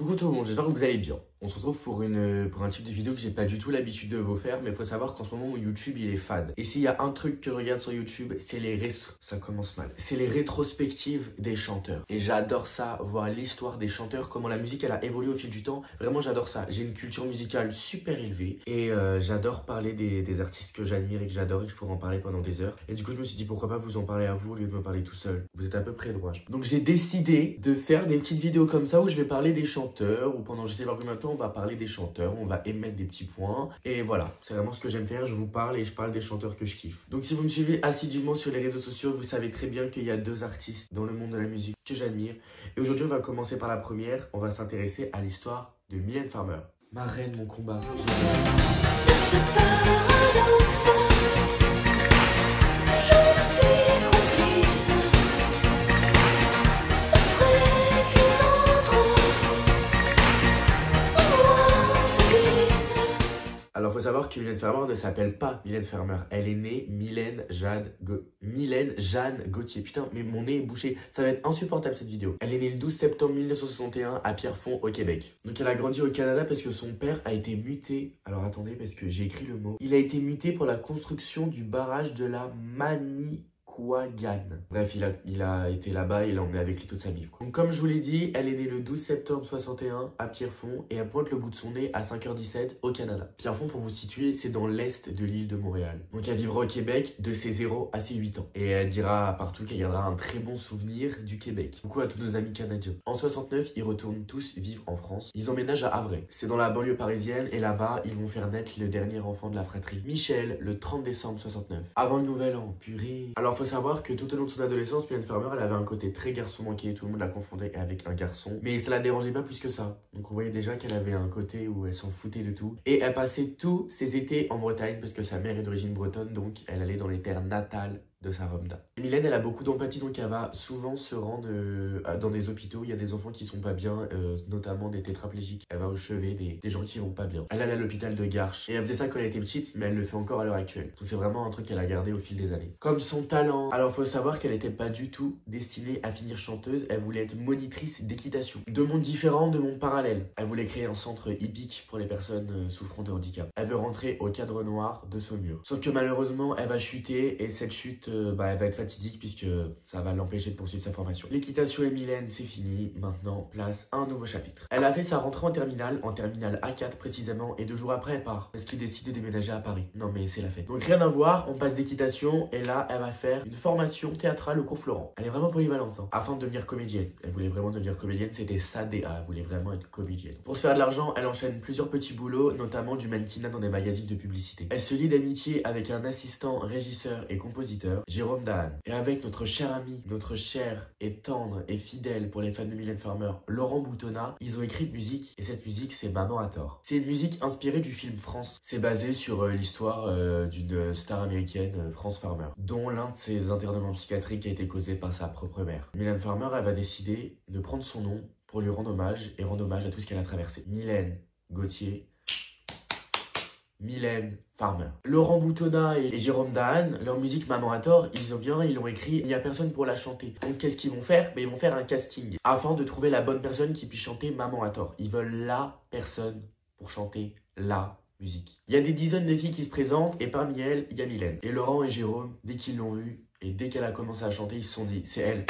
Coucou tout le monde, j'espère que vous allez bien. On se retrouve pour un type de vidéo que j'ai pas du tout l'habitude de vous faire, mais il faut savoir qu'en ce moment mon YouTube il est fade. Et s'il y a un truc que je regarde sur YouTube, c'est ça commence mal. C'est les rétrospectives des chanteurs. Et j'adore ça, voir l'histoire des chanteurs, comment la musique elle a évolué au fil du temps. Vraiment j'adore ça. J'ai une culture musicale super élevée et j'adore parler des artistes que j'admire et que j'adore et que je pourrais en parler pendant des heures. Et du coup je me suis dit pourquoi pas vous en parler à vous au lieu de me parler tout seul. Vous êtes à peu près droit. Donc j'ai décidé de faire des petites vidéos comme ça où je vais parler des chanteurs, ou pendant je sais pas combien de temps on va parler des chanteurs, on va émettre des petits points. Et voilà, c'est vraiment ce que j'aime faire, je vous parle et je parle des chanteurs que je kiffe. Donc si vous me suivez assidûment sur les réseaux sociaux, vous savez très bien qu'il y a deux artistes dans le monde de la musique que j'admire. Et aujourd'hui on va commencer par la première, on va s'intéresser à l'histoire de Mylène Farmer. Ma reine, mon combat. De ce paradoxe, je suis complice. Ce frais qu'une autre en moi se glisse. Alors, faut savoir que Mylène Farmer ne s'appelle pas Mylène Farmer. Elle est née Mylène Jeanne Gauthier. Putain, mais mon nez est bouché. Ça va être insupportable cette vidéo. Elle est née le 12 septembre 1961 à Pierrefonds, au Québec. Donc, elle a grandi au Canada parce que son père a été muté. Alors, attendez, parce que j'ai écrit le mot. Il a été muté pour la construction du barrage de la Manicouagan. Bref, il a été là-bas et il a emmené avec lui toute sa vie. Donc, comme je vous l'ai dit, elle est née le 12 septembre 61 à Pierrefonds et elle pointe le bout de son nez à 5h17 au Canada. Pierrefonds, pour vous situer, c'est dans l'est de l'île de Montréal. Donc, elle vivra au Québec de ses 0 à ses 8 ans. Et elle dira partout qu'elle gardera un très bon souvenir du Québec. Beaucoup à tous nos amis canadiens. En 69, ils retournent tous vivre en France. Ils emménagent à Havre. C'est dans la banlieue parisienne et là-bas, ils vont faire naître le dernier enfant de la fratrie, Michel, le 30 décembre 69. Avant le nouvel an, purée. Alors, faut savoir que tout au long de son adolescence, Mylène Farmer, elle avait un côté très garçon manqué, tout le monde la confondait avec un garçon, mais ça la dérangeait pas plus que ça. Donc on voyait déjà qu'elle avait un côté où elle s'en foutait de tout. Et elle passait tous ses étés en Bretagne parce que sa mère est d'origine bretonne, donc elle allait dans les terres natales de sa Romda. Mylène, elle a beaucoup d'empathie, donc elle va souvent se rendre dans des hôpitaux. Il y a des enfants qui sont pas bien, notamment des tétraplégiques. Elle va au chevet des gens qui vont pas bien. Elle allait à l'hôpital de Garches. Et elle faisait ça quand elle était petite, mais elle le fait encore à l'heure actuelle. Donc c'est vraiment un truc qu'elle a gardé au fil des années. Comme son talent. Alors faut savoir qu'elle n'était pas du tout destinée à finir chanteuse. Elle voulait être monitrice d'équitation. Deux mondes différents, deux mondes parallèles. Elle voulait créer un centre hippique pour les personnes souffrant de handicap. Elle veut rentrer au Cadre Noir de Saumur. Sauf que malheureusement, elle va chuter et cette chute elle va être fatidique puisque ça va l'empêcher de poursuivre sa formation. L'équitation et Mylène, c'est fini. Maintenant, place un nouveau chapitre. Elle a fait sa rentrée en terminale A4 précisément, et 2 jours après, elle part parce qu'il décide de déménager à Paris. Non mais c'est la fête. Donc rien à voir, on passe d'équitation et là, elle va faire une formation théâtrale au cours Florent. Elle est vraiment polyvalente, hein, afin de devenir comédienne. Elle voulait vraiment devenir comédienne, c'était sa DA, elle voulait vraiment être comédienne. Pour se faire de l'argent, elle enchaîne plusieurs petits boulots, notamment du mannequinat dans des magazines de publicité. Elle se lie d'amitié avec un assistant, régisseur et compositeur, Jérôme Dahan. Et avec notre cher ami, notre cher et tendre et fidèle pour les fans de Mylène Farmer, Laurent Boutonnat, ils ont écrit une musique, et cette musique c'est Maman à tort. C'est une musique inspirée du film France. C'est basé sur l'histoire d'une star américaine, France Farmer, dont l'un de ses internements psychiatriques a été causé par sa propre mère. Mylène Farmer, elle va décider de prendre son nom pour lui rendre hommage et rendre hommage à tout ce qu'elle a traversé. Mylène Gauthier, Mylène Farmer. Laurent Boutonnat et Jérôme Dahan, leur musique Maman à tort, ils l'ont écrit, il n'y a personne pour la chanter. Donc qu'est-ce qu'ils vont faire? Ils vont faire un casting afin de trouver la bonne personne qui puisse chanter Maman à tort. Ils veulent la personne pour chanter la musique. Il y a des dizaines de filles qui se présentent et parmi elles, il y a Mylène. Et Laurent et Jérôme, dès qu'ils l'ont vue et dès qu'elle a commencé à chanter, ils se sont dit, c'est elle.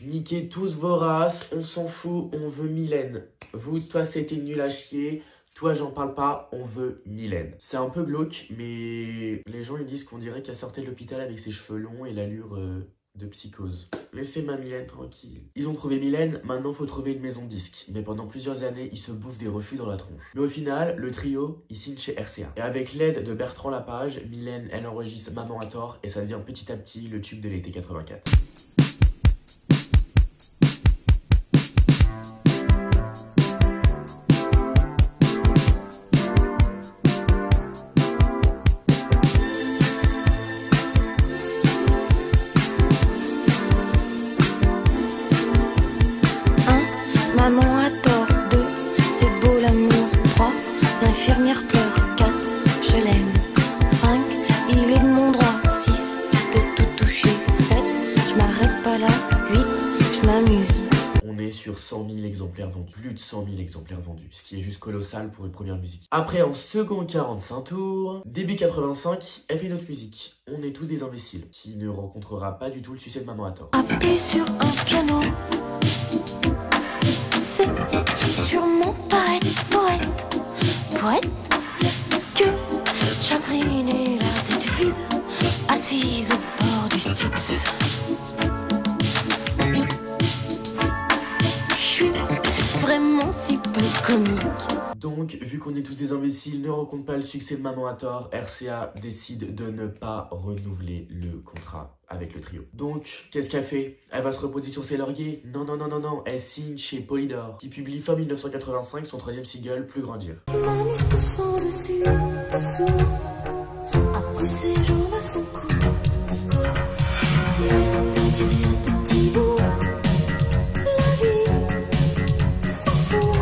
Niquez tous vos races, on s'en fout, on veut Mylène. Vous, toi, c'était nul à chier. Toi, j'en parle pas, on veut Mylène. C'est un peu glauque, mais les gens ils disent qu'on dirait qu'elle sortait de l'hôpital avec ses cheveux longs et l'allure de psychose. Laissez ma Mylène tranquille. Ils ont trouvé Mylène, maintenant faut trouver une maison de disque. Mais pendant plusieurs années, ils se bouffent des refus dans la tronche. Mais au final, le trio, il signe chez RCA. Et avec l'aide de Bertrand Lapage, Mylène, elle enregistre Maman à tort et ça devient petit à petit le tube de l'été 84. Maman a tort, 2, c'est beau l'amour, 3, l'infirmière pleure, 4, je l'aime, 5, il est de mon droit, 6, de tout toucher, 7, je m'arrête pas là, 8, je m'amuse. On est sur 100 000 exemplaires vendus. plus de 100 000 exemplaires vendus, ce qui est juste colossal pour une première musique. Après, en second 45 tours, début 85, elle fait une autre musique. On est tous des imbéciles, qui ne rencontrera pas du tout le succès de Maman à tort. Appuie sur un piano, c'est sûrement pas être poète, que chagriné la tête vide, assise au bord du Styx. Je suis vraiment si peu comique. Donc, vu qu'on est tous des imbéciles, ne rencontre pas le succès de Maman à tort, RCA décide de ne pas renouveler le contrat avec le trio. Donc, qu'est-ce qu'elle fait? Elle va se reposer sur ses lauriers? Non, elle signe chez Polydor, qui publie fin 1985 son troisième single, Plus grandir. Manus poussant dessus, dessous, après ses jambes à son cou. Petit bout, la vie s'en fout.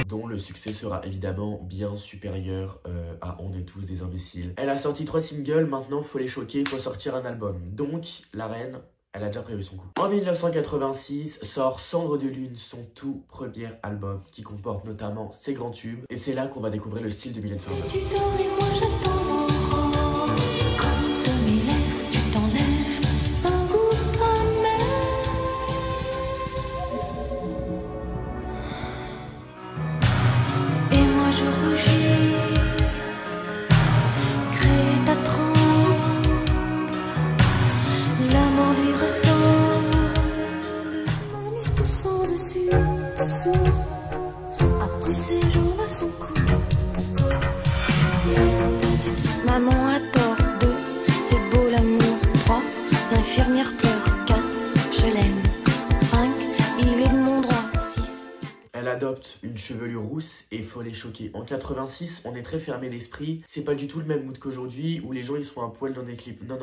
Dont le succès sera évidemment bien supérieur à On est tous des imbéciles. Elle a sorti 3 singles, maintenant faut les choquer, il faut sortir un album. Donc, la reine, elle a déjà prévu son coup. En 1986, sort Cendre de Lune, son tout premier album, qui comporte notamment ses grands tubes. Et c'est là qu'on va découvrir le style de Mylène Farmer. Tu dors et moi j'attends. Comme de mes lèvres, tu t'enlèves un goût amer. Et moi je rougis, crée ta trempe, la mort lui ressemble. Manus poussant dessus, dessous, après ses jambes à son cou. Maman a tort, 2, c'est beau l'amour, 3, l'infirmière pleure, 4, je l'aime, 5, il est de mon droit, 6. Elle adopte une chevelure rousse et faut les choquer. En 86, on est très fermé d'esprit. C'est pas du tout le même mood qu'aujourd'hui où les gens ils sont à poil dans des clips. Non.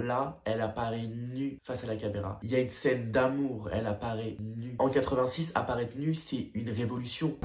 Là, elle apparaît nue face à la caméra. Il y a une scène d'amour, elle apparaît nue. En 86, apparaître nue, c'est une révolution.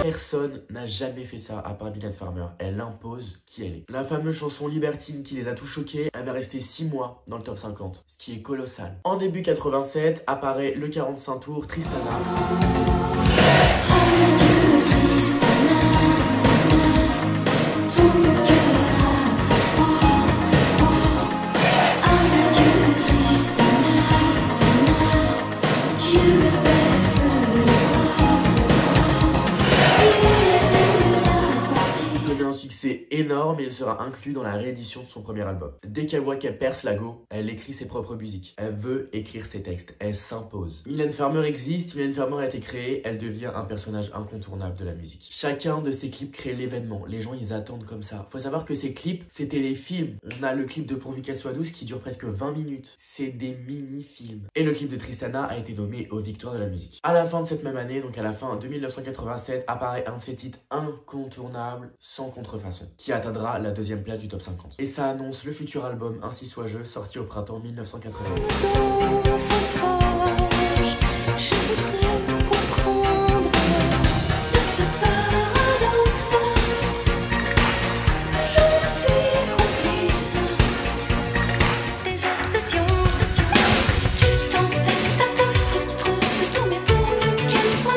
Personne n'a jamais fait ça à part Mylène Farmer. Elle impose qui elle est. La fameuse chanson Libertine qui les a tous choqués, elle va rester 6 mois dans le top 50, ce qui est colossal. En début 87, apparaît le 45 tours Tristana. C'est énorme et il sera inclus dans la réédition de son premier album. Dès qu'elle voit qu'elle perce la go, elle écrit ses propres musiques. Elle veut écrire ses textes, elle s'impose. Mylène Farmer existe, Mylène Farmer a été créée, elle devient un personnage incontournable de la musique. Chacun de ses clips crée l'événement, les gens ils attendent comme ça. Faut savoir que ces clips, c'était des films. On a le clip de Pourvu qu'elle soit douce qui dure presque 20 minutes. C'est des mini-films. Et le clip de Tristana a été nommé aux victoires de la musique. À la fin de cette même année, donc à la fin de 1987, apparaît un de ses titres incontournables, sans contrefaçon, qui atteindra la 2e place du top 50. Et ça annonce le futur album Ainsi soit je, sorti au printemps 1980. Je voudrais comprendre ce paradoxe. Je suis complice des obsessions. Tu t'entêtes à te foutre de tout, mais pourvu qu'elle soit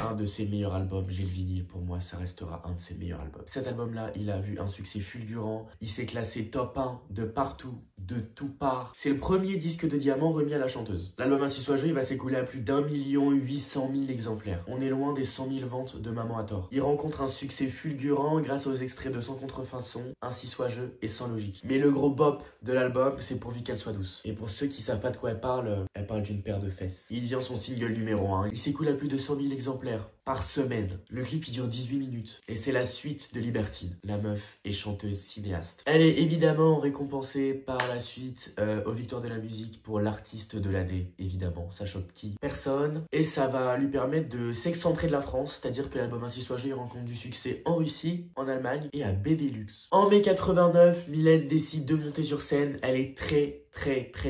Un de ses meilleurs albums, j'ai le vinyle, pour moi ça restera un de ses meilleurs albums. Cet album là, il a vu un succès fulgurant, il s'est classé top 1 de partout, de tout part. C'est le premier disque de diamant remis à la chanteuse. L'album Ainsi soit joué, il va s'écouler à plus d'1 800 000 exemplaires. On est loin des 100 000 ventes de Maman à tort. Il rencontre un succès fulgurant grâce aux extraits de Sans contrefaçon, Ainsi soit jeu et Sans logique. Mais le gros bop de l'album, c'est Pourvu qu'elle soit douce. Et pour ceux qui savent pas de quoi elle parle d'une paire de fesses. Il vient son single numéro 1. Il s'écoule à plus de 100 000 exemplaires par semaine. Le clip il dure 18 minutes et c'est la suite de Libertine. La meuf est chanteuse cinéaste. Elle est évidemment récompensée par la suite aux Victoires de la musique pour l'artiste de l'année. Évidemment, ça choque qui? Personne. Et ça va lui permettre de s'excentrer de la France, c'est-à-dire que l'album Ainsi soit joué rencontre du succès en Russie, en Allemagne et à Benelux. En mai 89, Mylène décide de monter sur scène. Elle est très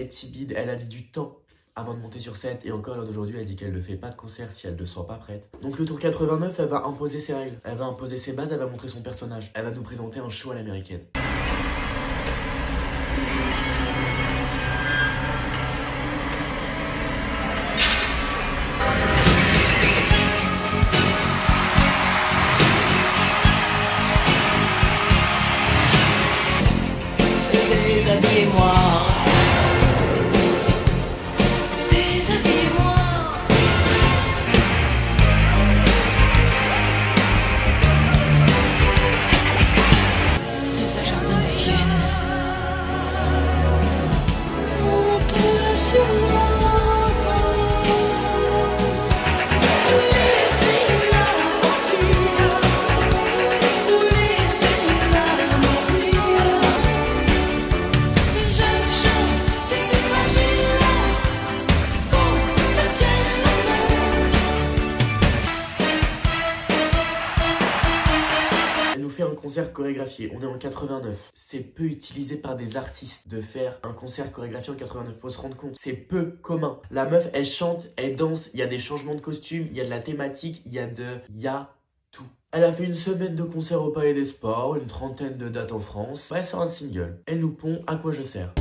timide. Elle a mis du temps avant de monter sur scène, et encore l'heure d'aujourd'hui, elle dit qu'elle ne fait pas de concert si elle ne se sent pas prête. Donc le tour 89, elle va imposer ses règles, elle va imposer ses bases, elle va montrer son personnage, elle va nous présenter un show à l'américaine. Déshabillez-moi. Un concert chorégraphié, on est en 89. C'est peu utilisé par des artistes de faire un concert chorégraphié en 89, faut se rendre compte, c'est peu commun. La meuf, elle chante, elle danse, il y a des changements de costumes, il y a de la thématique, il y a tout. Elle a fait une semaine de concert au Palais des Sports, une trentaine de dates en France. Elle sort un single. Elle nous pond À quoi je sers.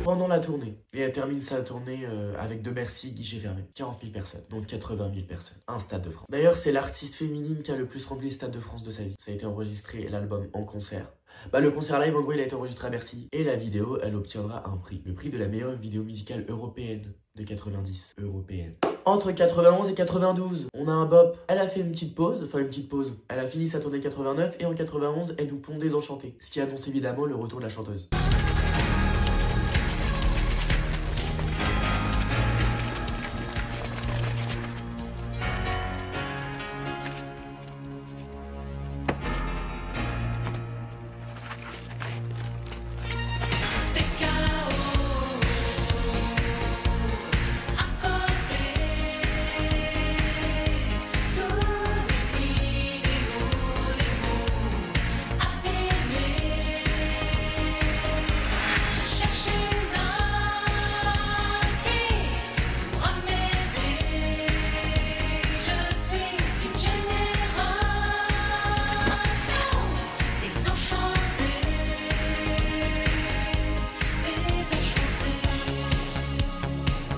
Pendant la tournée. Et elle termine sa tournée avec de Bercy, guichet fermé. 40 000 personnes, donc 80 000 personnes. Un stade de France. D'ailleurs, c'est l'artiste féminine qui a le plus rempli le stade de France de sa vie. Ça a été enregistré, l'album en concert. Le concert live, en gros, il a été enregistré à Bercy. Et la vidéo, elle obtiendra un prix. Le prix de la meilleure vidéo musicale européenne de 90. Européenne. Entre 91 et 92, on a un bop. Elle a fait une petite pause, Elle a fini sa tournée 89 et en 91, elle nous pond Désenchantée. Ce qui annonce évidemment le retour de la chanteuse.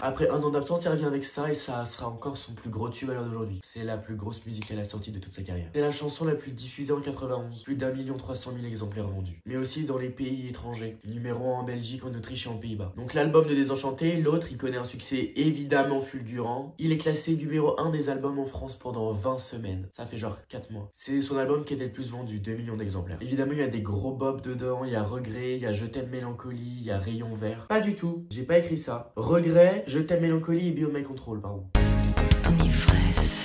Après un an d'absence, elle revient avec ça et ça sera encore son plus gros tube à l'heure d'aujourd'hui. C'est la plus grosse musique qu'elle a sortie de toute sa carrière. C'est la chanson la plus diffusée en 91, plus d'1 300 000 exemplaires vendus. Mais aussi dans les pays étrangers, numéro 1 en Belgique, en Autriche et en Pays-Bas. Donc l'album de Désenchanté, l'autre, il connaît un succès évidemment fulgurant. Il est classé numéro 1 des albums en France pendant 20 semaines. Ça fait genre 4 mois. C'est son album qui était le plus vendu, 2 millions d'exemplaires. Évidemment, il y a des gros bops dedans, il y a Regret, il y a Je t'aime Mélancolie, il y a Rayon Vert. Pas du tout, j'ai pas écrit ça. Regret, Je t'aime Mélancolie et Be On My Control, pardon. Ton ivresse,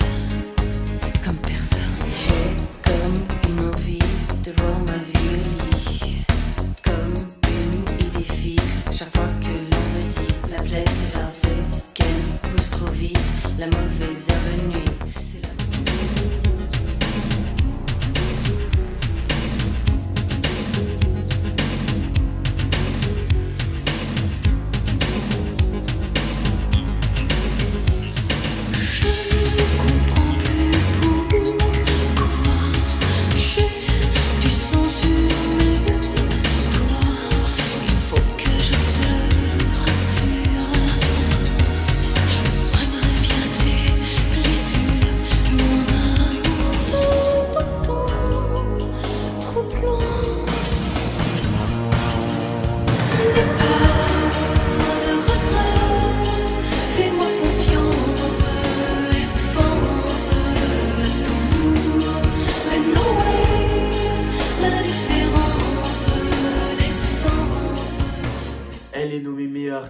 comme personne. J'ai comme une envie de voir ma vie au lit. Comme une idée fixe, chaque fois que l'on me dit la plaie c'est ça, c'est qu'elle pousse trop vite. La mauvaise herbe nuit, c'est la...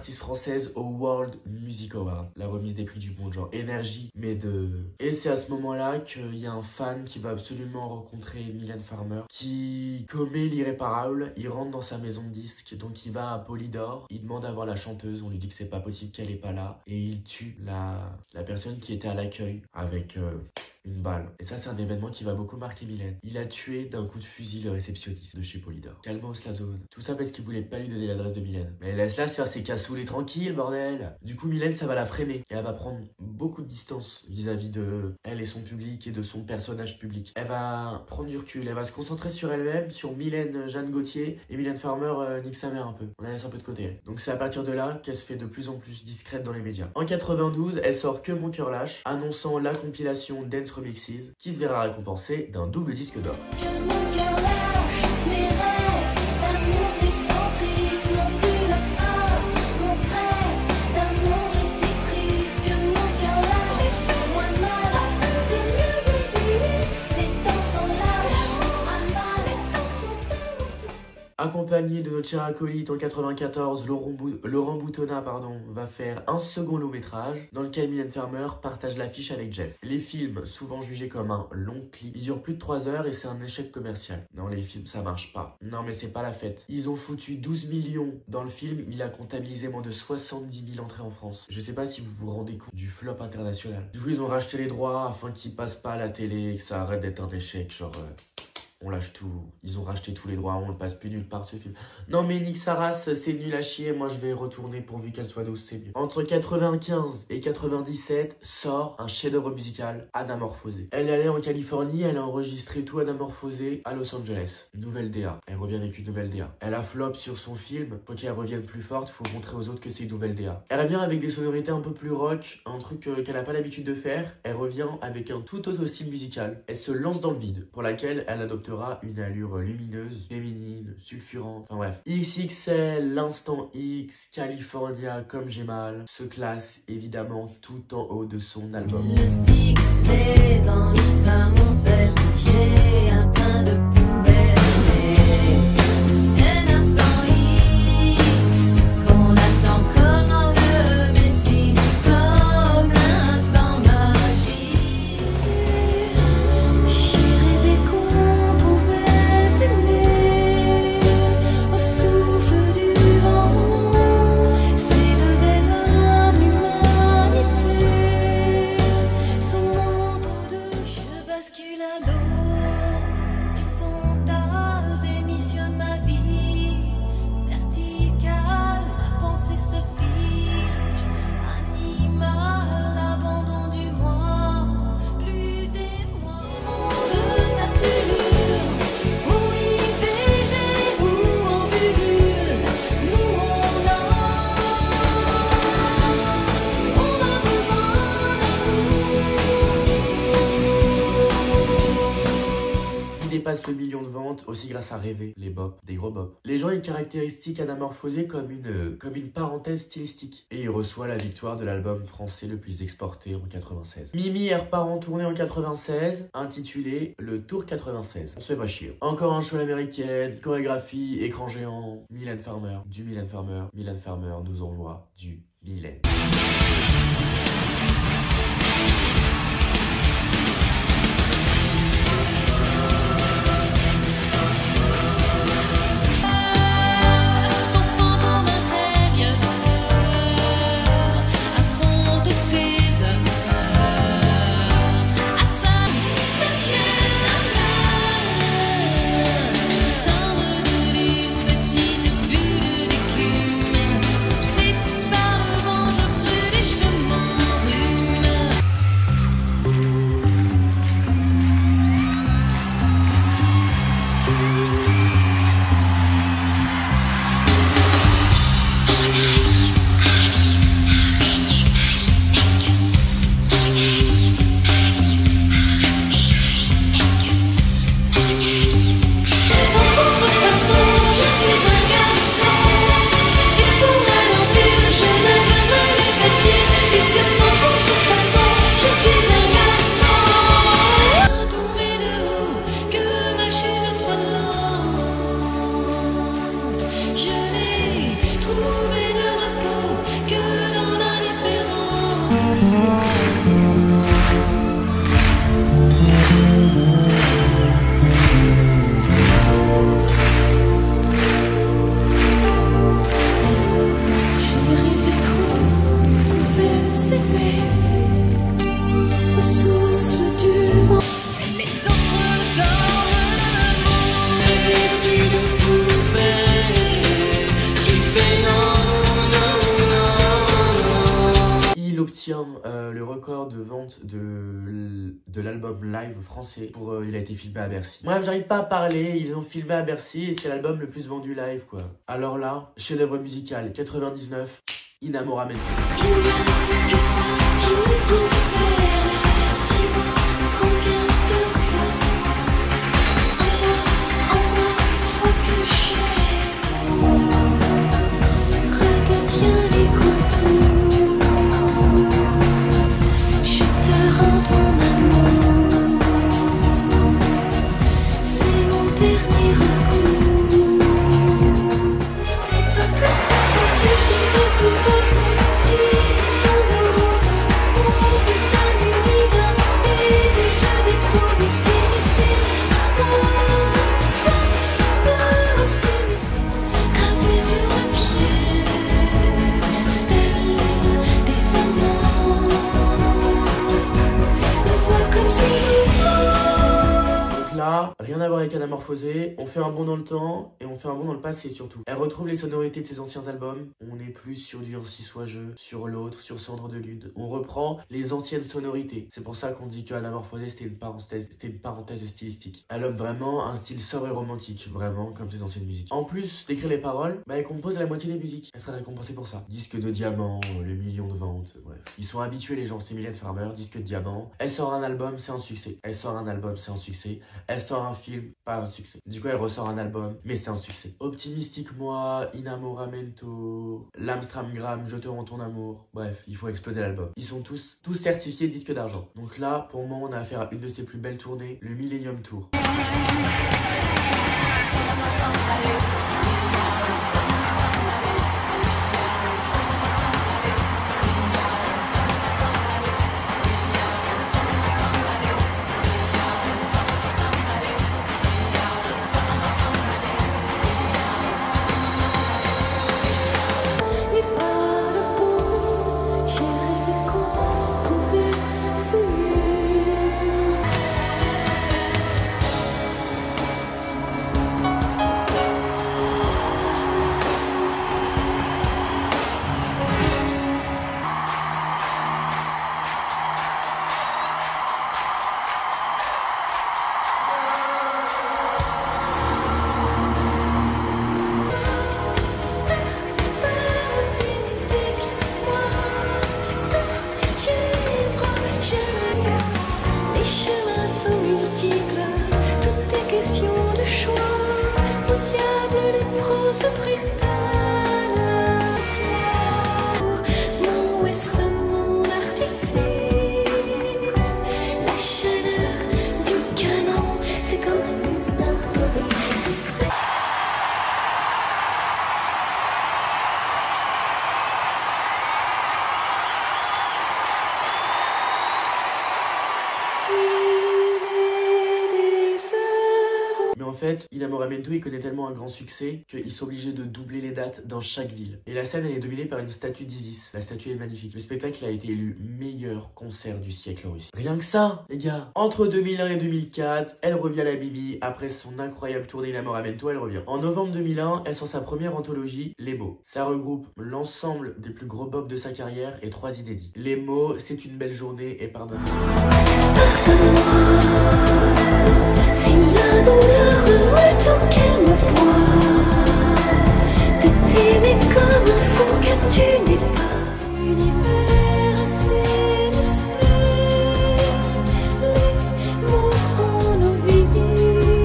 artiste française au World Music Award, la remise des prix du bon genre, énergie, mais de... Et c'est à ce moment-là qu'il y a un fan qui va absolument rencontrer Mylène Farmer, qui commet l'irréparable. Il rentre dans sa maison de disques, donc il va à Polydor, il demande à voir la chanteuse, on lui dit que c'est pas possible qu'elle est pas là, et il tue la personne qui était à l'accueil avec... une balle. Et ça, c'est un événement qui va beaucoup marquer Mylène. Il a tué d'un coup de fusil le réceptionniste de chez Polydor. Calmos la zone. Tout ça parce qu'il voulait pas lui donner l'adresse de Mylène. Mais laisse-la se faire ses cassoules tranquille, bordel. Du coup, Mylène, ça va la freiner. Et elle va prendre beaucoup de distance vis-à-vis de elle et son public et de son personnage public. Elle va prendre du recul. Elle va se concentrer sur elle-même, sur Mylène Jeanne Gauthier. Et Mylène Farmer nique sa mère un peu. On la laisse un peu de côté. Donc c'est à partir de là qu'elle se fait de plus en plus discrète dans les médias. En 92, elle sort Que mon cœur lâche, annonçant la compilation Dance Remixes, qui se verra récompensé d'un double disque d'or. Que mon cœur lâche, mes rêves d'amour excentrique n'ont plus la strass, mon stress d'amour est si triste. Que mon cœur lâche et fait moins mal, c'est mieux et plus. Les temps sont là, l'amour a mal, les temps sont tellement tristes. Accompagné de notre cher acolyte en 94, Laurent Boutonnat va faire un second long métrage dans lequel Mylène Farmer partage l'affiche avec Jeff. Les films, souvent jugés comme un long clip, ils durent plus de 3 heures et c'est un échec commercial. Non, les films ça marche pas. Non mais c'est pas la fête. Ils ont foutu 12 millions dans le film, il a comptabilisé moins de 70 000 entrées en France. Je sais pas si vous vous rendez compte du flop international. Du coup ils ont racheté les droits afin qu'ils passent pas à la télé et que ça arrête d'être un échec, genre... on lâche tout, ils ont racheté tous les droits, on ne passe plus nulle part ce film. Non mais nique sa race, c'est nul à chier, moi je vais retourner pourvu qu'elle soit douce, c'est mieux. Entre 95 et 97 sort un chef-d'œuvre musical, Anamorphosé. Elle est allée en Californie, elle a enregistré tout Anamorphosé à Los Angeles. Nouvelle DA, elle revient avec une nouvelle DA. Elle a flop sur son film, faut qu'elle revienne plus forte, faut montrer aux autres que c'est une nouvelle DA. Elle revient avec des sonorités un peu plus rock, un truc qu'elle n'a pas l'habitude de faire. Elle revient avec un tout autre style musical. Elle se lance dans le vide, pour laquelle elle adoptera une allure lumineuse, féminine, sulfurante, enfin bref. XXL, l'Instant X, California, Comme j'ai mal, se classe évidemment tout en haut de son album. Le Styx, les anges s'amoncellent, j'ai un teint de poubelle, mais c'est l'instant X qu'on attend comme le Messie, comme l'instant magique. J'ai rêvé qu'on pouvait s'aimer au souffle du vent, s'élevait l'âme, l'humanité, son manteau de je bascule à l'eau horizontale, démissionne ma vie verticale, ma pensée se fige, animal, abandon du moi, plus des mois. Monde Saturne, ou IVG, ou en bulle, nous on a besoin Il dépasse le million de ventes aussi grâce à Rêver, les bops, des gros bops. Les gens y caractéristiquent Anamorphosé comme une parenthèse stylistique. Et il reçoit la victoire de l'album français le plus exporté en 96. Mimi elle repart en tournée en 96, intitulé Le Tour 96. On se fait pas chier. Encore un show américaine, chorégraphie, écran géant, Mylène Farmer, du Mylène Farmer. Mylène Farmer nous envoie du Mylène. ton fantôme intérieur affronte tes heures à ça, semble d'une petite bulle d'écume, poussée par le vent, je brûle. détient le record de vente de l'album live français. Il a été filmé à Bercy. Bref, j'arrive pas à parler, ils l'ont filmé à Bercy et c'est l'album le plus vendu live quoi. Alors là, chef-d'œuvre musical 99, Inamoramento. Il n'y a que ça qui nous peut faire. Dis-moi combien de fois en moi, toi que j'aime. Redeviens les contours. Je te rends ton amour. C'est mon dernier recours. N'était pas comme ça quand tu disais tout bas. Rien à voir avec Anamorphosé, on fait un bond dans le temps et on fait un bond dans le passé surtout. Elle retrouve les sonorités de ses anciens albums, on est plus sur du Ainsi soit je, sur l'autre, sur Cendre de Lune. On reprend les anciennes sonorités. C'est pour ça qu'on dit que Anamorphosé c'était une parenthèse stylistique. Elle offre vraiment un style sobre et romantique, vraiment comme ses anciennes musiques. En plus d'écrire les paroles, elle compose la moitié des musiques. Elle sera récompensée pour ça. Disque de diamant, le million de ventes, bref. Ils sont habitués les gens, c'est Mylène Farmer, disque de diamant. Elle sort un album, c'est un succès. Elle sort un album, c'est un succès. Elle sort un film, pas un succès. Du coup, elle ressort un album, mais c'est un succès. Optimistique moi, Inamoramento, L'Amstramgram, Je te rends ton amour. Bref, il faut exploser l'album. Ils sont tous certifiés disques d'argent. Donc là, pour moi, on a affaire à une de ses plus belles tournées, le Millennium Tour. En fait, Inamoramento, il connaît tellement un grand succès qu'ils sont obligés de doubler les dates dans chaque ville. Et la scène, elle est dominée par une statue d'Isis. La statue est magnifique. Le spectacle a été élu meilleur concert du siècle en Russie. Rien que ça, les gars. Entre 2001 et 2004, elle revient à la Mimi. Après son incroyable tournée Inamoramento, elle revient. En novembre 2001, elle sort sa première anthologie, Les Mots. Ça regroupe l'ensemble des plus gros bops de sa carrière et 3 inédits. Les Mots, C'est une belle journée et Pardonne-moi. Si la douleur est auquel me poids, de t'aimer comme un fou que tu n'es pas. L'univers a ses mystères, les mots sont nos vies.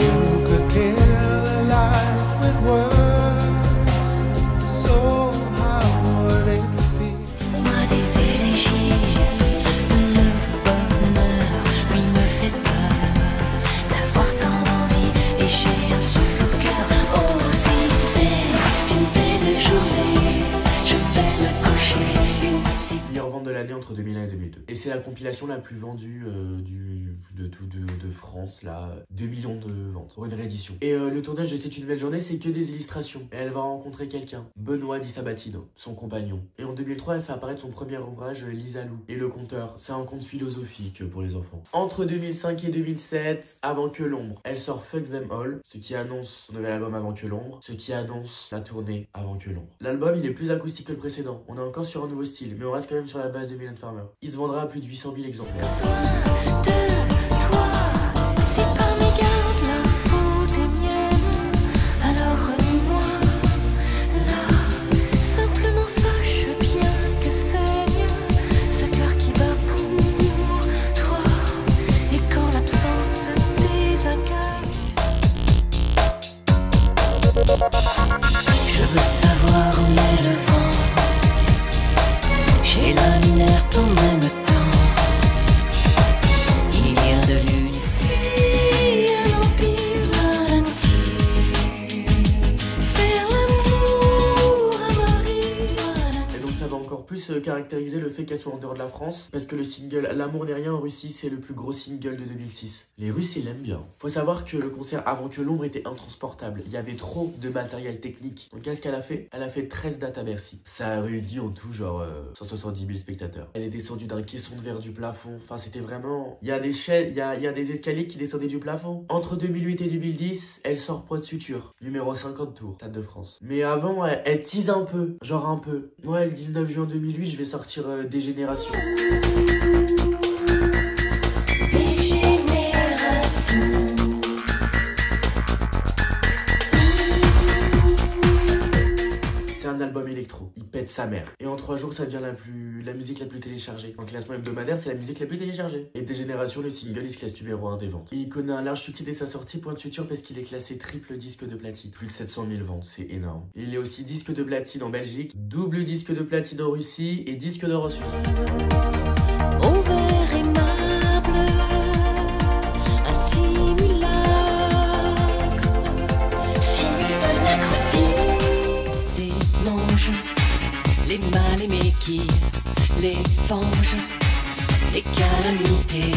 You could kill a life with words, so how would it feel? Moi des élégies, le bonheur, lui me fait peur. D'avoir tant d'envie et j'ai un c'est la compilation la plus vendue de France, là, 2 millions de ventes pour une réédition. Et le tournage de C'est une belle journée, c'est que des illustrations. Et elle va rencontrer quelqu'un, Benoît Di Sabatino, son compagnon. Et en 2003, elle fait apparaître son premier ouvrage, Lisa Lou et le conteur. C'est un conte philosophique pour les enfants. Entre 2005 et 2007, Avant que l'ombre, elle sort Fuck Them All, ce qui annonce son nouvel album Avant que l'ombre, ce qui annonce la tournée Avant que l'ombre. L'album, il est plus acoustique que le précédent. On est encore sur un nouveau style, mais on reste quand même sur la base de Mylène Farmer. Il se vendra à plus de 800 000 exemplaires. Si par mégarde la faute est mienne, alors renie-moi là. Simplement sache bien que saigne ce cœur qui bat pour toi. Et quand l'absence se désincarne, je veux savoir où est le vent. J'ai la minère en même temps. Caractériser le fait qu'elle soit en dehors de la France, parce que le single L'amour n'est rien en Russie, c'est le plus gros single de 2006. Les Russes, ils l'aiment bien. Faut savoir que le concert Avant que l'ombre était intransportable. Il y avait trop de matériel technique. Donc qu'est-ce qu'elle a fait? Elle a fait 13 dates à Bercy. Ça a réuni en tout genre 170 000 spectateurs. Elle est descendue d'un caisson de verre du plafond. Enfin, c'était vraiment... Il y a des chaînes, il y a des escaliers qui descendaient du plafond. Entre 2008 et 2010, elle sort Poids de suture. Numéro 50 tours, Stade de France. Mais avant, elle tease un peu. Genre un peu. Moi, le 19 juin 2008, je vais sortir Dégénération. C'est un album électro, il pète sa mère. Et en 3 jours, ça devient la musique la plus téléchargée. En classement hebdomadaire, c'est la musique la plus téléchargée. Et Dégénération, le single, il se classe numéro 1 des ventes. Et il connaît un large succès dès sa sortie, Point de suture, parce qu'il est classé triple disque de platine. Plus de 700 000 ventes, c'est énorme. Et il est aussi disque de platine en Belgique, double disque de platine en Russie et disque d'or en Suisse. Au vert aimable, un simulacre, démange les mal aimés qui les vengent, les calamités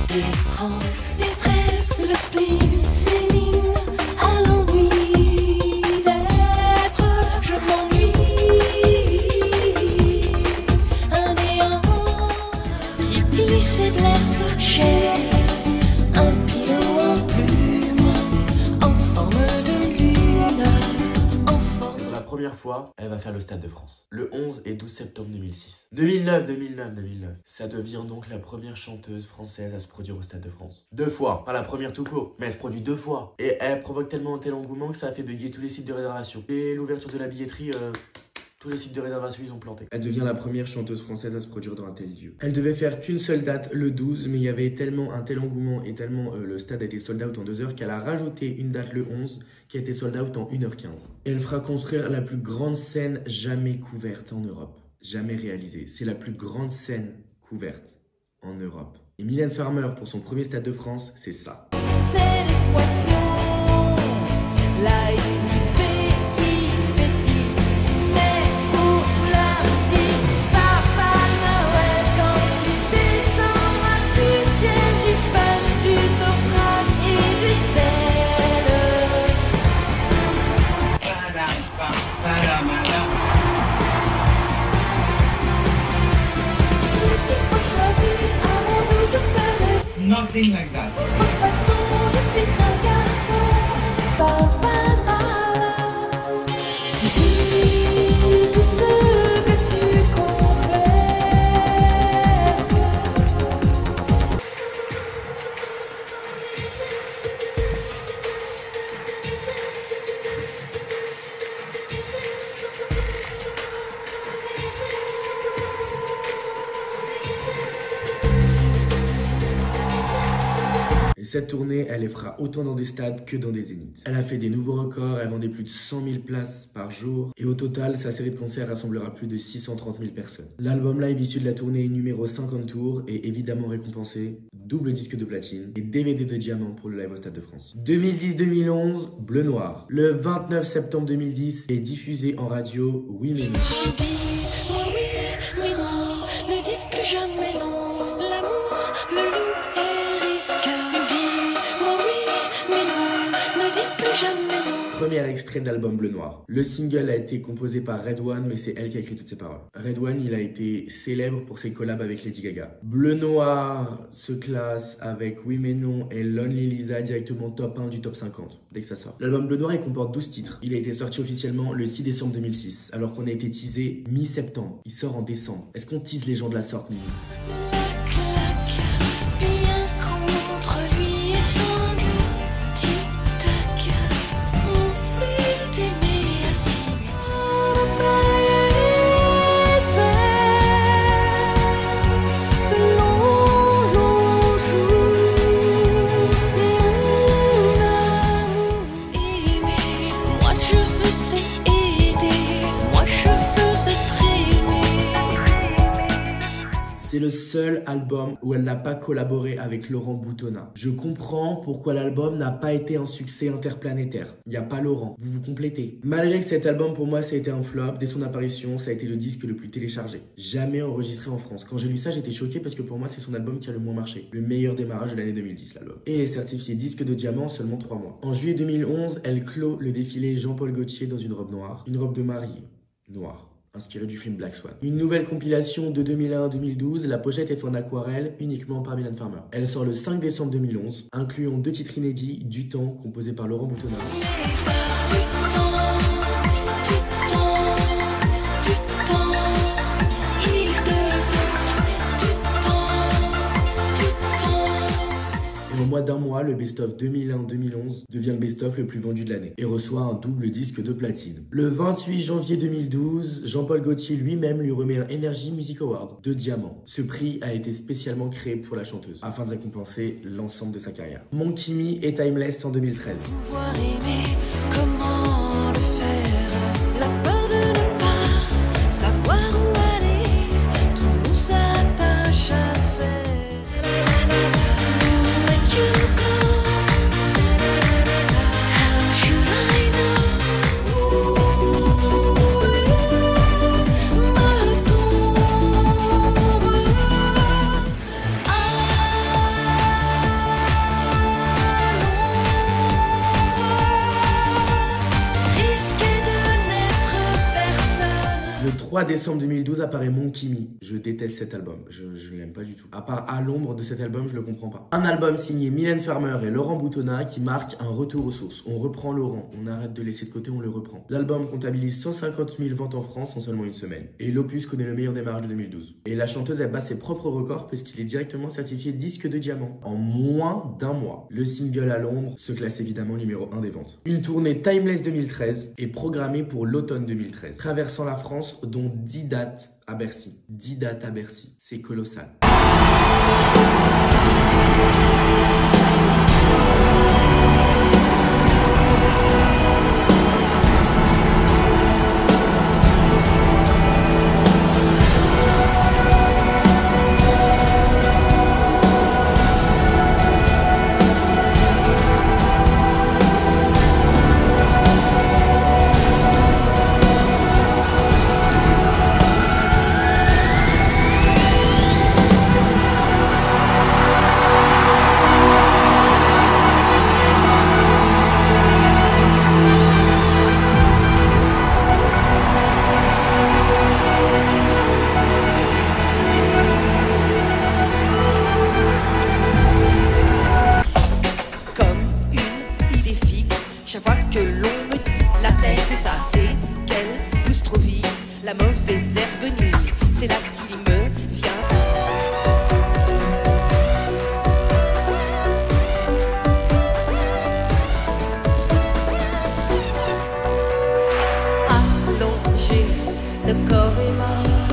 dérangent, détresse, le spleen, Céline, à l'ennui d'être, je m'ennuie, un néant qui plie ses blesses chères, un pilot en plume, en forme de lune, en forme... Pour la première fois, elle va faire le Stade de France. Le 11 et 12 septembre 2006. 2009. Ça devient donc la première chanteuse française à se produire au Stade de France. 2 fois. Pas la première tout court, mais elle se produit 2 fois. Et elle provoque tellement un tel engouement que ça a fait bugger tous les sites de réservation. Et l'ouverture de la billetterie... tous les sites de réservation, ils ont planté. Elle devient la première chanteuse française à se produire dans un tel lieu. Elle devait faire qu'une seule date, le 12, mais il y avait tellement un tel engouement et tellement le stade a été sold out en 2 heures qu'elle a rajouté une date le 11 qui a été sold out en 1h15. Et elle fera construire la plus grande scène jamais couverte en Europe. Jamais réalisée. C'est la plus grande scène couverte en Europe. Et Mylène Farmer, pour son premier Stade de France, c'est ça. C'est l'équation, la X plus B qui fait dire, mais pour l'article, Papa Noël, quand tu descendras du ciel, du fun, du soprano et du sel. Qu'il faut choisir avant de je perds. Nothing like that. De toute façon, je suis un garçon. Papa, dis tout ce que tu confesses. Et cette tournée, elle les fera autant dans des stades que dans des zéniths. Elle a fait des nouveaux records, elle vendait plus de 100 000 places par jour. Et au total, sa série de concerts rassemblera plus de 630 000 personnes. L'album live issu de la tournée numéro 50 tours est évidemment récompensé. Double disque de platine et DVD de diamant pour le live au Stade de France. 2010-2011, Bleu Noir. Le 29 septembre 2010 est diffusé en radio Oui mais non. Oui, oui, non, ne dites plus jamais non. jamais non. Premier extrait de l'album Bleu Noir. Le single a été composé par Red One, mais c'est elle qui a écrit toutes ses paroles. Red One, il a été célèbre pour ses collabs avec Lady Gaga. Bleu Noir se classe avec Oui mais non et Lonely Lisa directement top 1 du top 50 dès que ça sort. L'album Bleu Noir, il comporte 12 titres. Il a été sorti officiellement le 6 décembre 2006, alors qu'on a été teasé mi-septembre. Il sort en décembre. Est-ce qu'on tease les gens de la sorte, Mimi? C'est le seul album où elle n'a pas collaboré avec Laurent Boutonnat. Je comprends pourquoi l'album n'a pas été un succès interplanétaire. Il n'y a pas Laurent, vous vous complétez. Malgré que cet album pour moi ça a été un flop, dès son apparition ça a été le disque le plus téléchargé. Jamais enregistré en France. Quand j'ai lu ça j'étais choqué parce que pour moi c'est son album qui a le moins marché. Le meilleur démarrage de l'année 2010 l'album. Et est certifié disque de diamant en seulement 3 mois. En juillet 2011, elle clôt le défilé Jean-Paul Gaultier dans une robe noire. Une robe de mariée noire. Inspiré du film Black Swan. Une nouvelle compilation de 2001 à 2012, la pochette est faite en aquarelle uniquement par Mylène Farmer. Elle sort le 5 décembre 2011, incluant 2 titres inédits, Du temps, composé par Laurent Boutonnat. Au moins d'un mois, le best-of 2001-2011 devient le best-of le plus vendu de l'année et reçoit un double disque de platine. Le 28 janvier 2012, Jean-Paul Gaultier lui-même lui remet un Energy Music Award de diamant. Ce prix a été spécialement créé pour la chanteuse afin de récompenser l'ensemble de sa carrière. Mon Kimi est Timeless en 2013. Pouvoir aimer, comment le faire? La peur de ne pas savoir où aller, qui nous attache à cette. Le 3 décembre 2012 apparaît Mon Kimi. Je déteste cet album, je ne l'aime pas du tout. À part À l'ombre de cet album, je le comprends pas. Un album signé Mylène Farmer et Laurent Boutonnat qui marque un retour aux sources. On reprend Laurent, on arrête de laisser de côté, on le reprend. L'album comptabilise 150 000 ventes en France en seulement une semaine. Et l'opus connaît le meilleur démarrage de 2012. Et la chanteuse, elle bat ses propres records puisqu'il est directement certifié disque de diamant. En moins d'un mois, le single À l'ombre se classe évidemment numéro 1 des ventes. Une tournée Timeless 2013 est programmée pour l'automne 2013, traversant la France dont 10 dates à Bercy. 10 dates à Bercy, c'est colossal. Chaque fois que l'on me dit la paix c'est ça, c'est qu'elle pousse trop vite, la mauvaise herbe nuit, c'est là qu'il me vient. Allongé, le corps est mort.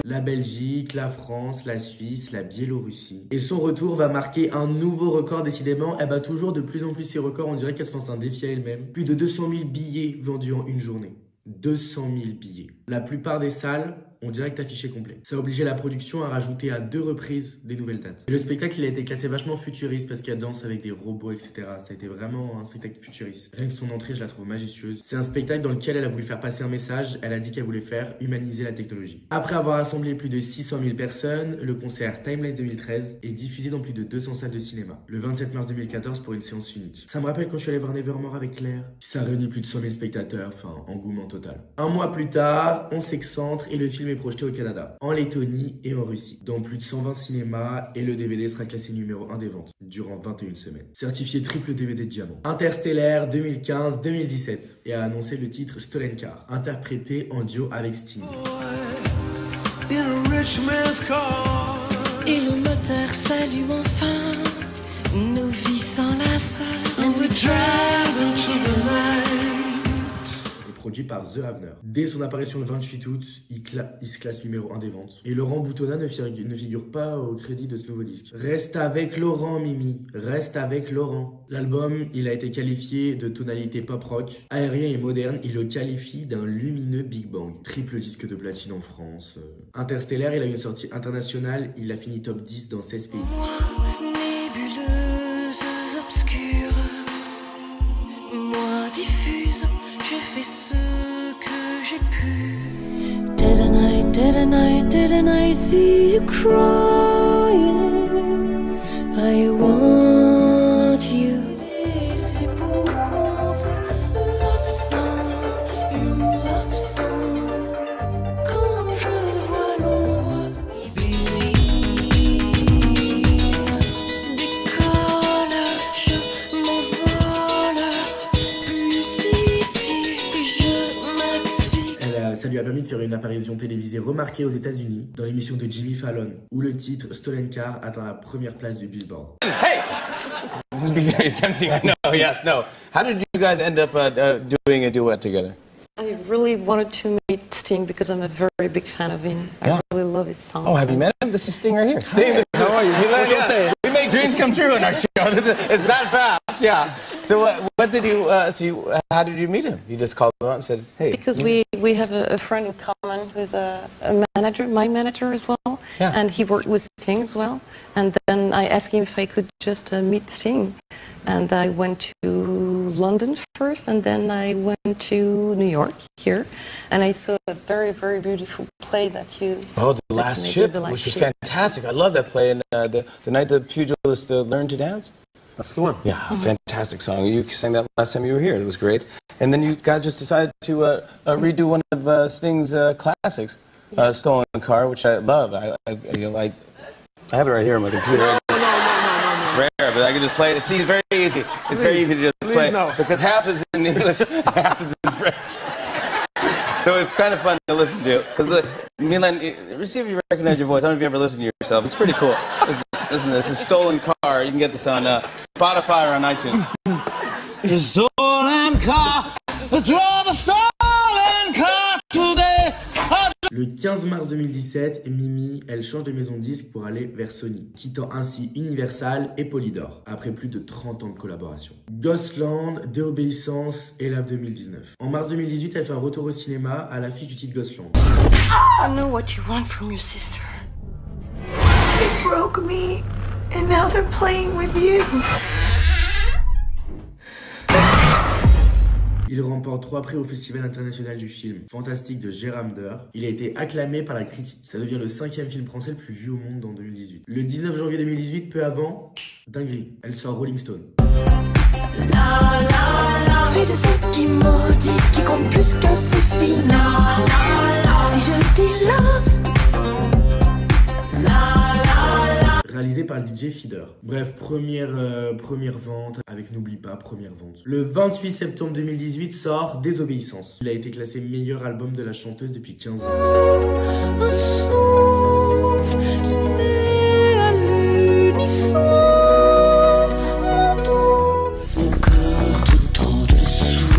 La Belgique, la France, la Suisse, la Biélorussie. Et son retour va marquer un nouveau record décidément. Elle bat toujours de plus en plus ses records. On dirait qu'elle se lance un défi à elle-même. Plus de 200 000 billets vendus en une journée. 200 000 billets. La plupart des salles en direct affiché complet. Ça a obligé la production à rajouter à 2 reprises des nouvelles dates. Et le spectacle, il a été classé vachement futuriste parce qu'il y a danse avec des robots, etc. Ça a été vraiment un spectacle futuriste. Rien que son entrée, je la trouve majestueuse. C'est un spectacle dans lequel elle a voulu faire passer un message. Elle a dit qu'elle voulait faire humaniser la technologie. Après avoir assemblé plus de 600 000 personnes, le concert Timeless 2013 est diffusé dans plus de 200 salles de cinéma. Le 27 mars 2014 pour une séance unique. Ça me rappelle quand je suis allé voir Nevermore avec Claire. Ça réunit plus de 100 000 spectateurs, enfin, engouement total. Un mois plus tard, on s'excentre et le film est projeté au Canada, en Lettonie et en Russie, dans plus de 120 cinémas, et le DVD sera classé numéro 1 des ventes durant 21 semaines. Certifié triple DVD de diamant. Interstellar 2015-2017 et a annoncé le titre Stolen Car, interprété en duo avec Sting. Et le moteur s'allume enfin, nos vies s'enlacent, and we drive into the night. Produit par The Havner. Dès son apparition le 28 août, il se classe numéro 1 des ventes. Et Laurent Boutonnat ne figure pas au crédit de ce nouveau disque. Reste avec Laurent, Mimi. Reste avec Laurent. L'album, il a été qualifié de tonalité pop-rock. Aérien et moderne, il le qualifie d'un lumineux Big Bang. Triple disque de platine en France. Interstellar, il a eu une sortie internationale. Il a fini top 10 dans 16 pays. Moi, nébuleuse obscure, moi diffuse, je fais ce que j'ai pu. Didn't I see you crying? I want you. Laissez pour compte, love song, une love song. Quand je vois l'ombre décolle, je m'envole. Plus ici, je m'asphyxie. Ça lui a permis de faire une apparition télévisée remarquée aux États-Unis dans l'émission de Jimmy Fallon, où le titre Stolen Car atteint la première place du Billboard. Hey! It's tempting, I know, yes, no. How did you guys end up doing a duet together? I really wanted to meet Sting because I'm a very big fan of him. Yeah. I really love his songs. Oh, have you met him? This is Sting right here. Sting, how are you? We make dreams come true in our show. It's that fast, yeah. So what did you, how did you meet him? You just called him up and said, hey. Because we have a friend in common who's a manager, my manager as well. Yeah. And he worked with Sting as well. And then I asked him if I could just meet Sting. And I went to London first, and then I went to New York here. And I saw a very, very beautiful play that you... Oh, The Last Ship, which was fantastic. I love that play. And the night the pugilist learned to dance. That's the one. Yeah, fantastic song. You sang that last time you were here. It was great. And then you guys just decided to redo one of Sting's classics, Stolen Car, which I love. I have it right here on my computer. It's rare, but I can just play it. It's very easy. It's very easy to just play because half is in English, half is in French. So it's kind of fun to listen to. Because Milan, see if you recognize your voice. I don't know if you ever listen to yourself. It's pretty cool. Listen to this. It's Stolen Car. You can get this on Spotify or on iTunes. Stolen car, drive a stolen car today. Le 15 mars 2017, Mimi, elle change de maison de disque pour aller vers Sony, quittant ainsi Universal et Polydor, après plus de 30 ans de collaboration. Ghostland, Désobéissance et Lave 2019. En mars 2018, elle fait un retour au cinéma à l'affiche du titre Ghostland. I know what you want from your sister. They broke me, and now they're playing with you. Il remporte 3 prix au Festival international du film Fantastique de Géramder. Il a été acclamé par la critique. Ça devient le 5e film français le plus vu au monde en 2018. Le 19 janvier 2018, peu avant, dinguerie, elle sort Rolling Stone. Je suis de celle qui maudit, qui compte plus que ses filles. Si je dis love. Réalisé par le DJ Feeder. Bref, première vente avec N'oublie pas, première vente. Le 28 septembre 2018 sort Désobéissance. Il a été classé meilleur album de la chanteuse depuis 15 ans. Un souffle qui naît à l'unisson. Mon dos, son corps tout en dessous.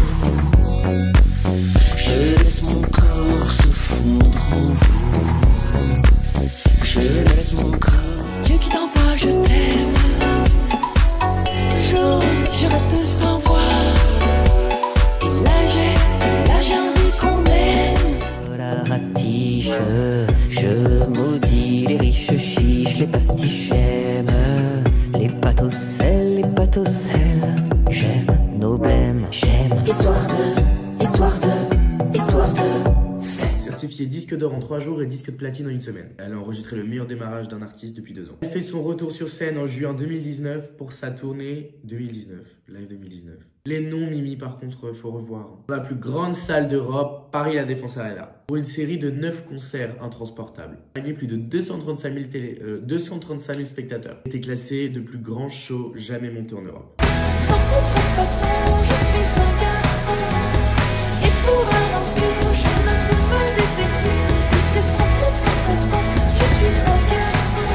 Je laisse mon corps se fondre en vous. Je laisse mon corps. Dieu qui t'envoie, je t'aime. J'ose, je reste sans voix. Et là j'ai envie qu'on m'aime. La ratige. Histoire de Certifié disque d'or en 3 jours et disque de platine en 1 semaine. Elle a enregistré le meilleur démarrage d'un artiste depuis 2 ans. Elle fait son retour sur scène en juin 2019 pour sa tournée 2019, live 2019. Les noms Mimi par contre faut revoir. Dans la plus grande salle d'Europe, Paris La Défense Arena. Pour une série de 9 concerts intransportables. Il a gagné plus de 235 000 spectateurs. Il était classé de plus grand show jamais monté en Europe. Sans contrefaçon, je suis un garçon. Et pour un empire, je ne peux pas défecter. Puisque sans contrefaçon, je suis un garçon.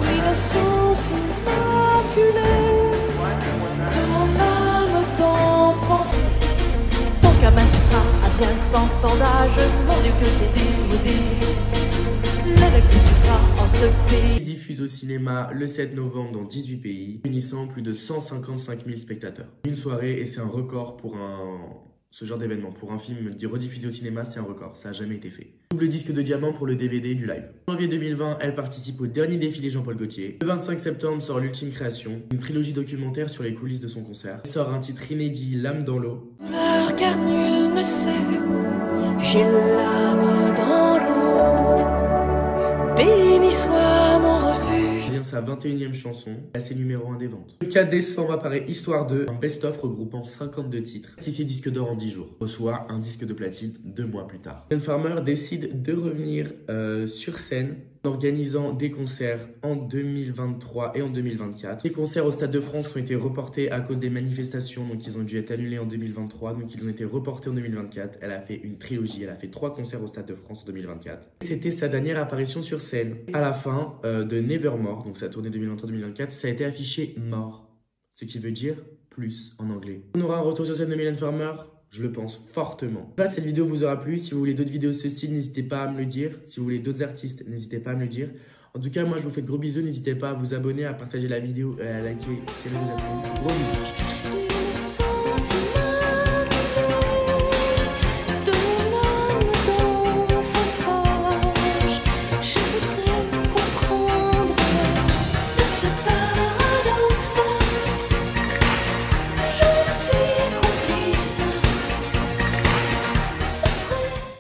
L'innocence immaculée de mon âme d'enfance. Ton Kama Sutra a bien 100 ans d'âge. Mon Dieu que c'est démodé. L'évêque du Sutra en ce pays. Il diffuse au cinéma le 7 novembre dans 18 pays, réunissant plus de 155 000 spectateurs. Une soirée, et c'est un record pour ce genre d'événement. Pour un film rediffusé au cinéma, c'est un record. Ça n'a jamais été fait. Double disque de diamant pour le DVD du live. En janvier 2020, elle participe au dernier défilé Jean-Paul Gaultier. Le 25 septembre sort l'ultime création, une trilogie documentaire sur les coulisses de son concert. Elle sort un titre inédit, L'âme dans l'eau. Pleure car nul ne sait, j'ai l'âme dans l'eau. Béni soit mon refuge. C'est sa 21e chanson, classée numéro 1 des ventes. Le 4 décembre apparaît Histoire 2, un best-of regroupant 52 titres. Certifié disque d'or en 10 jours. Reçoit un disque de platine 2 mois plus tard. Mylène Farmer décide de revenir sur scène en organisant des concerts en 2023 et en 2024. Les concerts au Stade de France ont été reportés à cause des manifestations, donc ils ont dû être annulés en 2023, donc ils ont été reportés en 2024. Elle a fait une trilogie, elle a fait 3 concerts au Stade de France en 2024. C'était sa dernière apparition sur scène. À la fin de Nevermore, donc sa tournée 2023-2024, ça a été affiché mort, ce qui veut dire plus en anglais. On aura un retour sur scène de Mylène Farmer. Je le pense fortement. Cette vidéo vous aura plu. Si vous voulez d'autres vidéos de ce style, n'hésitez pas à me le dire. Si vous voulez d'autres artistes, n'hésitez pas à me le dire. En tout cas, moi, je vous fais de gros bisous. N'hésitez pas à vous abonner, à partager la vidéo et à liker si elle vous a plu. Gros bisous.